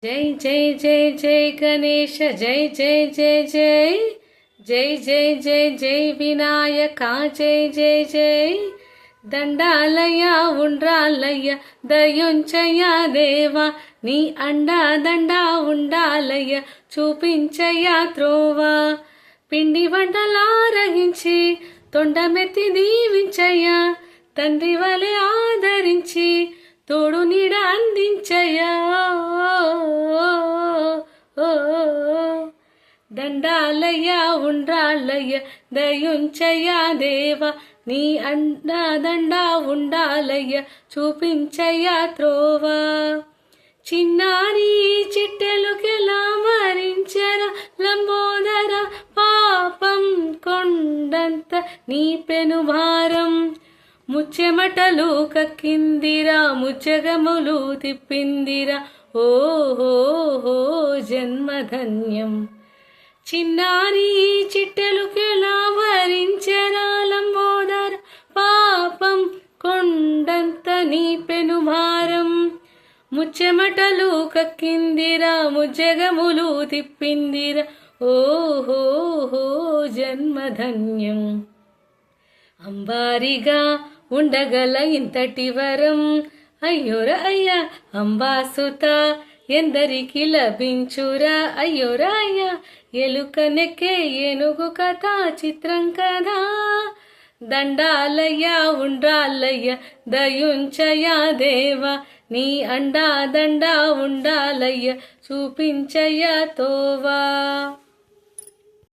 జై జై జై జై గణేశ జై జై జై జై జై జై జై జై వినాయక జై జై జై దండాలయ్య ఉండ్రాలయ్య దయుంచయ్య దేవా నీ అండా దండా ఉండాలయ్య చూపించయ్య త్రోవా పిండి వంటలారగించి తొండమెత్తి దీవించయ్య తండ్రి వలె ఆదరించి తోడు నీడ అందించయ్యా దండాలయ్య ఉండ్రాళ్ళయ్య దయుంచయ్య దేవా నీ అండా దండా ఉండాలయ్య చూపించయ్య త్రోవా చిన్నారి చిట్టెలుకెలా మరించర లంబోదర పాపం కొండంత నీ పెనుభారం ముచ్చెమటలు కక్కిందిరా ముచ్చగములు తిప్పిందిరా ఓహో జన్మధన్యం చిన్నారి చిట్టెలుకెలా వరించెరా లంబోదర పాపం కొండంత నీ పెనుభారం ముచ్చెమటలు కక్కిందిరా ముజ్జగములు తిప్పిందిరా ఓహో జన్మధన్యం అంబారిగా ఉండగల ఇంతటి వరం అయ్యోర అయ్య అంబాసుత ఎందరికి లభించురా అయ్యోర అయ్య ఎలుక నెక్కే ఏనుగు కథ చిత్రం కదా దండాలయ్య ఉండ్రాలయ్య దయుంచయ్య దేవా నీ అండా దండా ఉండాలయ్య చూపించయ్య తోవా